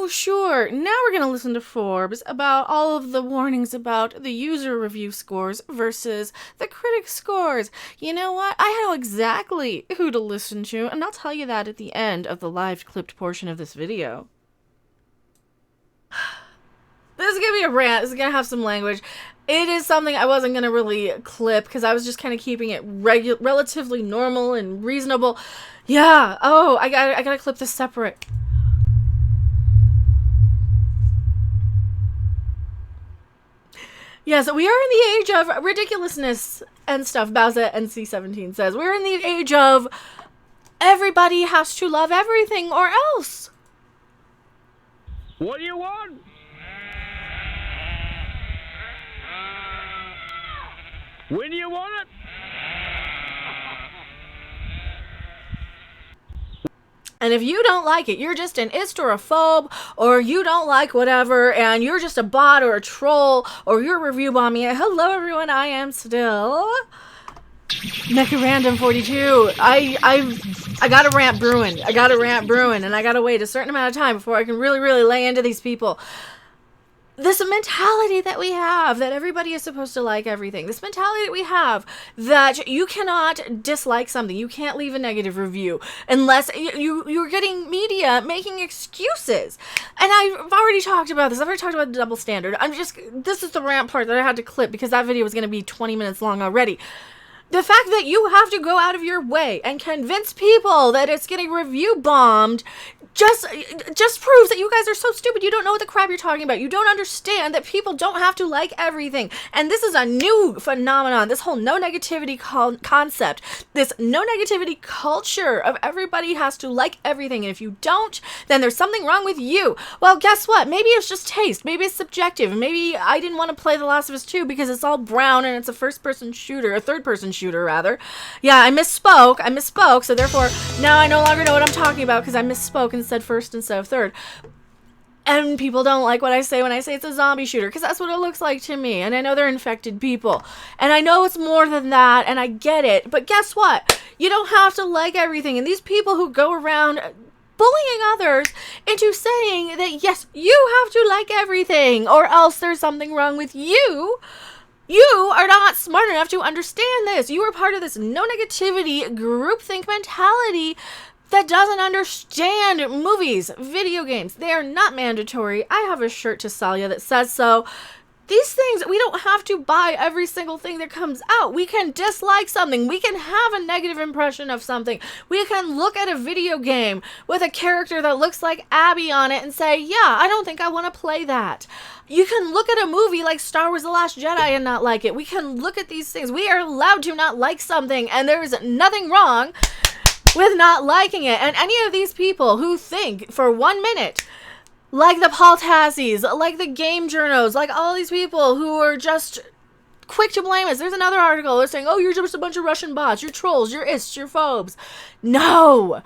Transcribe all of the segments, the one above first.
Oh, sure. Now we're going to listen to Forbes about all of the warnings about the user review scores versus the critic scores. You know what? I know exactly who to listen to, and I'll tell you that at the end of the live clipped portion of this video. This is going to be a rant. This is going to have some language. It is something I wasn't going to really clip because I was just kind of keeping it relatively normal and reasonable. Yeah. Oh, I got to clip this separate. Yes, we are in the age of ridiculousness and stuff, Bowser NC17 says. We're in the age of everybody has to love everything or else. What do you want? When do you want it? And if you don't like it, you're just an ist or a phobe, or you don't like whatever, and you're just a bot or a troll, or you're review bombing it. Hello, everyone. I am still Mecha Random 42. I got a rant brewing. And I gotta wait a certain amount of time before I can really lay into these people. This mentality that we have that everybody is supposed to like everything. This mentality that we have that you cannot dislike something. You can't leave a negative review unless you're getting media making excuses. And I've already talked about this. I've already talked about the double standard. This is the rant part that I had to clip because that video was going to be 20 minutes long already. The fact that you have to go out of your way and convince people that it's getting review bombed just proves that you guys are so stupid. You don't know what the crap you're talking about. You don't understand that people don't have to like everything. And this is a new phenomenon. This whole no negativity concept. This no negativity culture of everybody has to like everything. And if you don't, then there's something wrong with you. Well, guess what? Maybe it's just taste. Maybe it's subjective. Maybe I didn't want to play The Last of Us 2 because it's all brown and it's a third-person shooter rather. Yeah, I misspoke. So therefore, now I no longer know what I'm talking about because I misspoke and said first instead of third. And people don't like what I say when I say it's a zombie shooter because that's what it looks like to me. And I know they're infected people. And I know it's more than that, and I get it. But guess what? You don't have to like everything. And these people who go around bullying others into saying that, yes, you have to like everything or else there's something wrong with you. You are not smart enough to understand this. You are part of this no negativity groupthink mentality that doesn't understand movies, video games. They are not mandatory. I have a shirt to sell you that says so. These things, we don't have to buy every single thing that comes out. We can dislike something. We can have a negative impression of something. We can look at a video game with a character that looks like Abby on it and say, yeah, I don't think I want to play that. You can look at a movie like Star Wars The Last Jedi and not like it. We can look at these things. We are allowed to not like something, and there is nothing wrong with not liking it. And any of these people who think for 1 minute, like the Paul Tassies, like the game journos, like all these people who are just quick to blame us. There's another article. They're saying, oh, you're just a bunch of Russian bots. You're trolls. You're ists. You're phobes. No.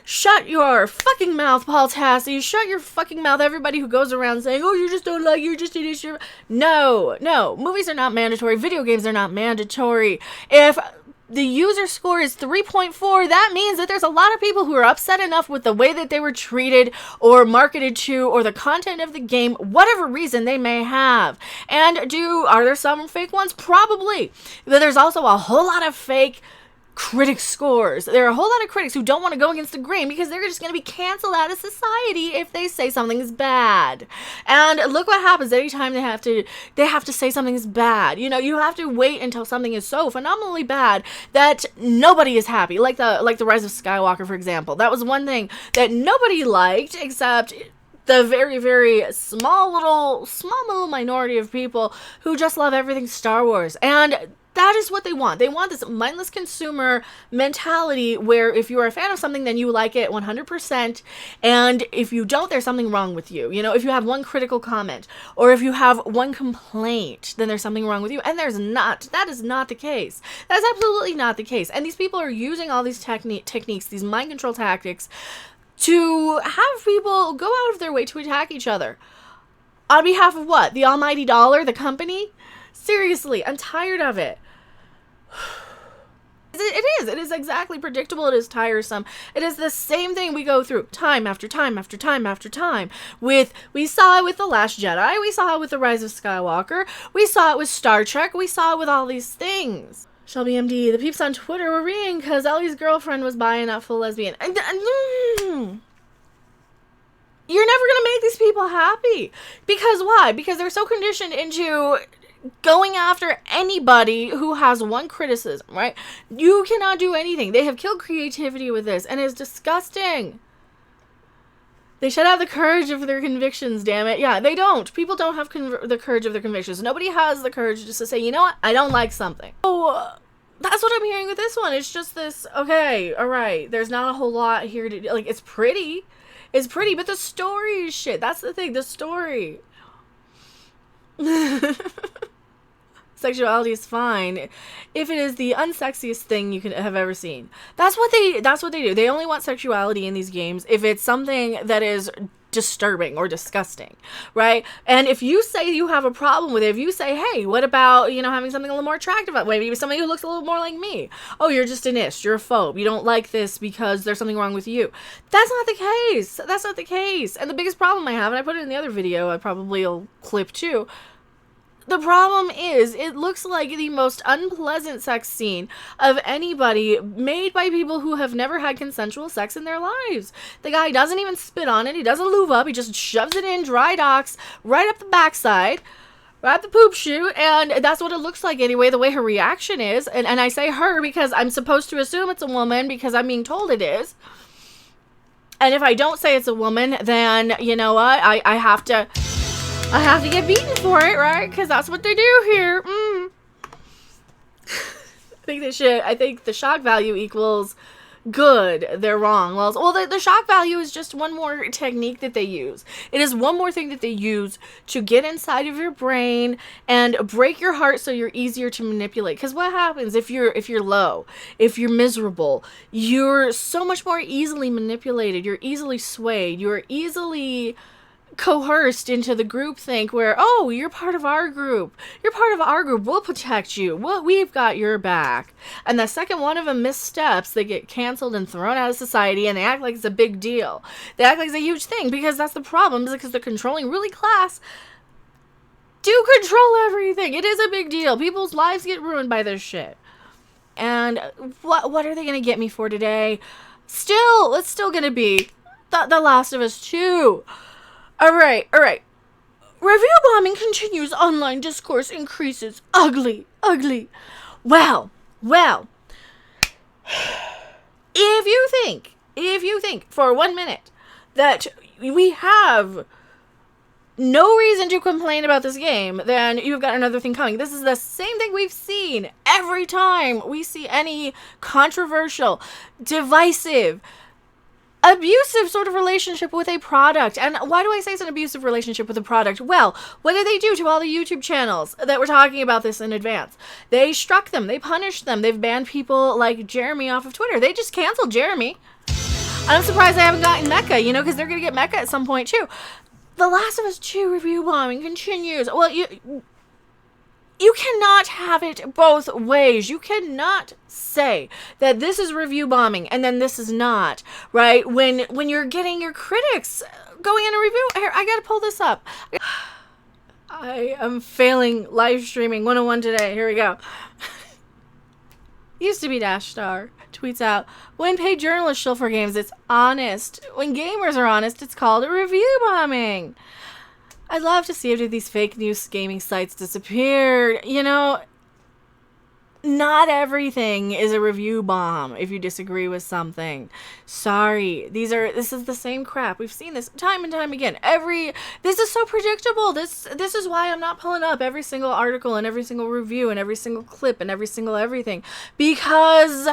Shut your fucking mouth, Paul Tassi. Shut your fucking mouth, everybody who goes around saying, oh, you just don't like, you're just an issue. No. Movies are not mandatory. Video games are not mandatory. If the user score is 3.4, that means that there's a lot of people who are upset enough with the way that they were treated or marketed to or the content of the game, whatever reason they may have. And are there some fake ones? Probably. But there's also a whole lot of fake critic scores. There are a whole lot of critics who don't want to go against the grain because they're just going to be canceled out of society if they say something is bad. And look what happens anytime they have to say something is bad. You know, you have to wait until something is so phenomenally bad that nobody is happy. Like the Rise of Skywalker, for example. That was one thing that nobody liked except the very, very small little minority of people who just love everything Star Wars. And that is what they want. They want this mindless consumer mentality where if you are a fan of something, then you like it 100%. And if you don't, there's something wrong with you. You know, if you have one critical comment or if you have one complaint, then there's something wrong with you. And there's not. That is not the case. That is absolutely not the case. And these people are using all these techniques, these mind control tactics, to have people go out of their way to attack each other. On behalf of what? The almighty dollar? The company? Seriously, I'm tired of it. It is exactly predictable. It is tiresome. It is the same thing we go through time after time after time after time. We saw it with The Last Jedi. We saw it with The Rise of Skywalker. We saw it with Star Trek. We saw it with all these things. Shelby MD, the peeps on Twitter were reading because Ellie's girlfriend was bi and not full lesbian. You're never going to make these people happy. Because why? Because they're so conditioned into going after anybody who has one criticism, right? You cannot do anything. They have killed creativity with this, and it's disgusting. They should have the courage of their convictions, damn it. Yeah, they don't. People don't have the courage of their convictions. Nobody has the courage just to say, you know what? I don't like something. Oh, that's what I'm hearing with this one. It's just this, okay, all right. There's not a whole lot here to do. Like, it's pretty. It's pretty, but the story is shit. That's the thing. The story. Sexuality is fine if it is the unsexiest thing you can have ever seen. That's what they do. They only want sexuality in these games if it's something that is disturbing or disgusting, right? And if you say you have a problem with it, if you say, hey, what about, having something a little more attractive, maybe somebody who looks a little more like me. Oh, you're just an ist. You're a phobe. You don't like this because there's something wrong with you. That's not the case. That's not the case. And the biggest problem I have, and I put it in the other video, I probably will clip too, the problem is, it looks like the most unpleasant sex scene of anybody made by people who have never had consensual sex in their lives. The guy doesn't even spit on it. He doesn't lube up. He just shoves it in, dry docks, right up the backside, right up the poop chute, and that's what it looks like anyway, the way her reaction is. And I say her because I'm supposed to assume it's a woman because I'm being told it is. And if I don't say it's a woman, then, you know what, I have to get beaten for it, right? Because that's what they do here. I think the shock value equals good. They're wrong. Well, the shock value is just one more technique that they use. It is one more thing that they use to get inside of your brain and break your heart so you're easier to manipulate. Because what happens if you're low, if you're miserable, you're so much more easily manipulated. You're easily swayed. You're easily coerced into the groupthink where, oh, you're part of our group. You're part of our group. We'll protect you. We've got your back. And the second one of them missteps, they get canceled and thrown out of society, and they act like it's a big deal. They act like it's a huge thing because that's the problem, because the controlling ruling class do control everything. It is a big deal. People's lives get ruined by this shit. And what are they going to get me for today? It's still going to be The Last of Us 2. All right. Review bombing continues. Online discourse increases. Ugly. Well. If you think for 1 minute that we have no reason to complain about this game, then you've got another thing coming. This is the same thing we've seen every time we see any controversial, divisive, abusive sort of relationship with a product. And why do I say it's an abusive relationship with a product? Well, what did they do to all the YouTube channels that were talking about this in advance? They struck them. They punished them. They've banned people like Jeremy off of Twitter. They just canceled Jeremy. I'm surprised they haven't gotten Mecca, because they're going to get Mecca at some point too. The Last of Us 2 review bombing continues. Well, you cannot have it both ways. You cannot say that this is review bombing and then this is not, right? When you're getting your critics going in a review. Here, I gotta pull this up. I am failing live streaming 101 today. Here we go. Used to be Dash Star tweets out, when paid journalists shill for games, it's honest. When gamers are honest, it's called a review bombing. I'd love to see if these fake news gaming sites disappeared. Not everything is a review bomb if you disagree with something. Sorry. This is the same crap. We've seen this time and time again. This is so predictable. This is why I'm not pulling up every single article and every single review and every single clip and every single everything. Because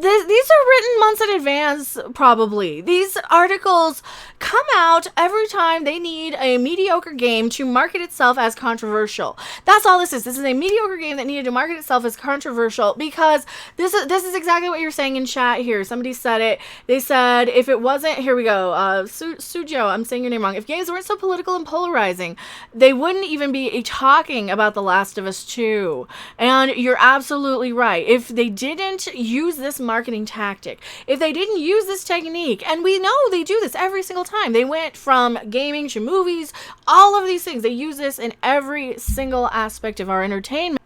These are written months in advance, probably. These articles come out every time they need a mediocre game to market itself as controversial. That's all this is. This is a mediocre game that needed to market itself as controversial because this is exactly what you're saying in chat here. Somebody said it. They said if it wasn't, here we go, Sujo, I'm saying your name wrong. If games weren't so political and polarizing, they wouldn't even be talking about The Last of Us 2. And you're absolutely right. If they didn't use this marketing tactic, if they didn't use this technique, and we know they do this every single time, they went from gaming to movies, all of these things, they use this in every single aspect of our entertainment.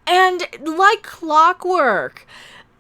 And like clockwork,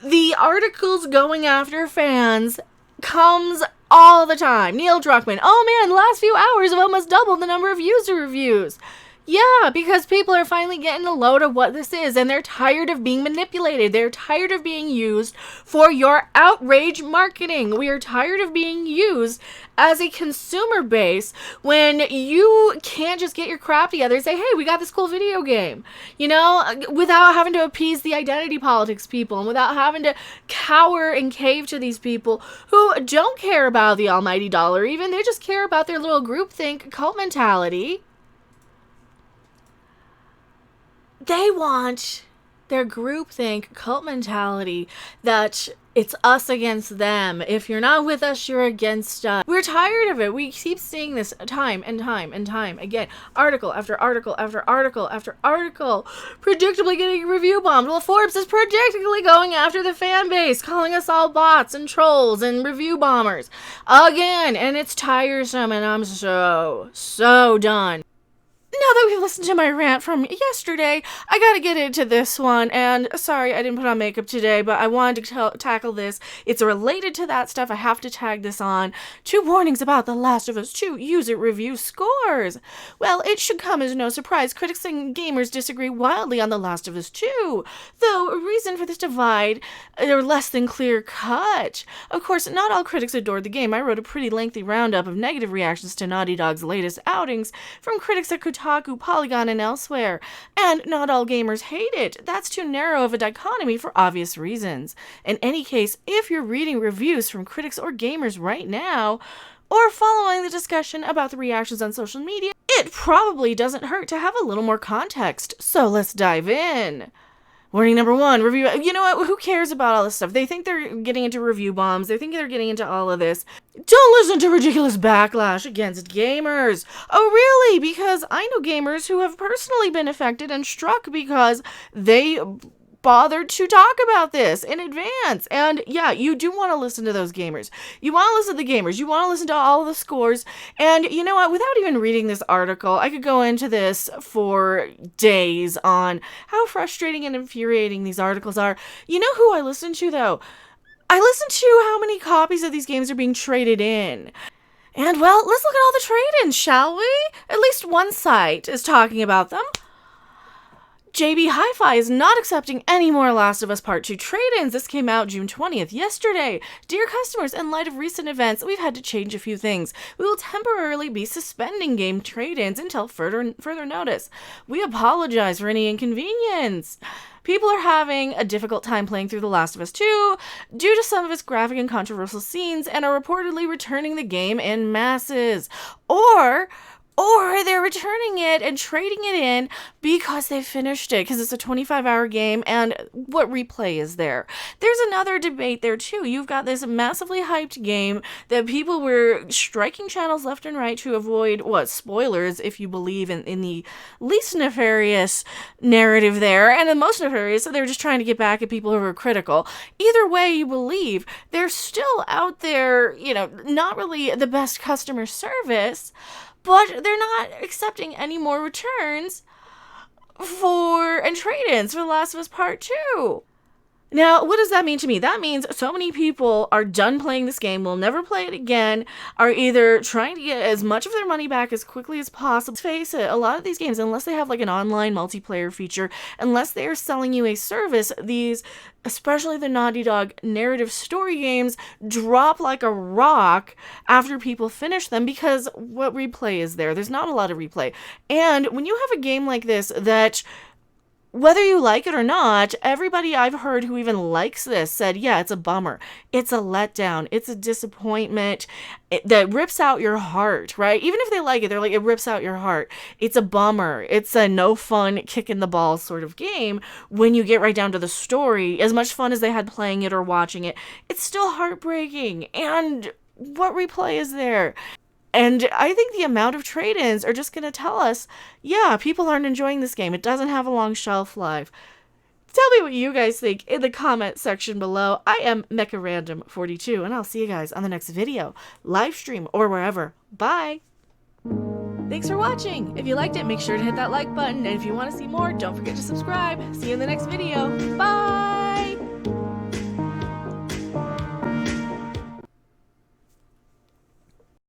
the articles going after fans comes all the time. Neil Druckmann, oh man, the last few hours have almost doubled the number of user reviews. Yeah, because people are finally getting a load of what this is, and they're tired of being manipulated. They're tired of being used for your outrage marketing. We are tired of being used as a consumer base when you can't just get your crap together and say, hey, we got this cool video game, you know, without having to appease the identity politics people and without having to cower and cave to these people who don't care about the almighty dollar even. They just care about their little groupthink cult mentality. They want their groupthink cult mentality that it's us against them. If you're not with us, you're against us. We're tired of it. We keep seeing this time and time and time again. Article after article after article after article. Predictably getting review bombed. Well, Forbes is predictably going after the fan base, calling us all bots and trolls and review bombers. Again, and it's tiresome and I'm so done. Now that we've listened to my rant from yesterday, I gotta get into this one, and sorry I didn't put on makeup today, but I wanted to tackle this. It's related to that stuff. I have to tag this on. 2 warnings about The Last of Us 2 user review scores. Well, it should come as no surprise. Critics and gamers disagree wildly on The Last of Us 2, though a reason for this divide are less than clear cut. Of course, not all critics adored the game. I wrote a pretty lengthy roundup of negative reactions to Naughty Dog's latest outings from critics at Kotaku, Polygon, and elsewhere. And not all gamers hate it. That's too narrow of a dichotomy for obvious reasons. In any case, if you're reading reviews from critics or gamers right now, or following the discussion about the reactions on social media, it probably doesn't hurt to have a little more context. So let's dive in. Warning number 1, review. You know what? Who cares about all this stuff? They think they're getting into review bombs. They think they're getting into all of this. Don't listen to ridiculous backlash against gamers. Oh, really? Because I know gamers who have personally been affected and struck because they bothered to talk about this in advance. And yeah, you do want to listen to those gamers. You want to listen to the gamers. You want to listen to all of the scores. And you know what? Without even reading this article, I could go into this for days on how frustrating and infuriating these articles are. You know who I listen to, though? I listen to how many copies of these games are being traded in. And well, let's look at all the trade-ins, shall we? At least one site is talking about them. JB Hi-Fi is not accepting any more Last of Us Part 2 trade-ins. This came out June 20th, yesterday. Dear customers, in light of recent events, we've had to change a few things. We will temporarily be suspending game trade-ins until further notice. We apologize for any inconvenience. People are having a difficult time playing through The Last of Us 2 due to some of its graphic and controversial scenes and are reportedly returning the game in masses. Or they're returning it and trading it in because they finished it, because it's a 25-hour game, and what replay is there? There's another debate there, too. You've got this massively hyped game that people were striking channels left and right to avoid, spoilers, if you believe in the least nefarious narrative there, and the most nefarious, so they're just trying to get back at people who are critical. Either way you believe, they're still out there, not really the best customer service, but they're not accepting any more returns and trade-ins for The Last of Us Part 2. Now, what does that mean to me? That means so many people are done playing this game, will never play it again, are either trying to get as much of their money back as quickly as possible. Let's face it, a lot of these games, unless they have like an online multiplayer feature, unless they are selling you a service, these, especially the Naughty Dog narrative story games, drop like a rock after people finish them because what replay is there? There's not a lot of replay. And when you have a game like this that whether you like it or not, everybody I've heard who even likes this said, yeah, it's a bummer. It's a letdown. It's a disappointment that rips out your heart, right? Even if they like it, they're like, it rips out your heart. It's a bummer. It's a no fun, kick in the balls sort of game. When you get right down to the story, as much fun as they had playing it or watching it, it's still heartbreaking. And what replay is there? And I think the amount of trade-ins are just going to tell us, yeah, people aren't enjoying this game. It doesn't have a long shelf life. Tell me what you guys think in the comment section below. I am MechaRandom42, and I'll see you guys on the next video, live stream, or wherever. Bye! Thanks for watching. If you liked it, make sure to hit that like button. And if you want to see more, don't forget to subscribe. See you in the next video. Bye!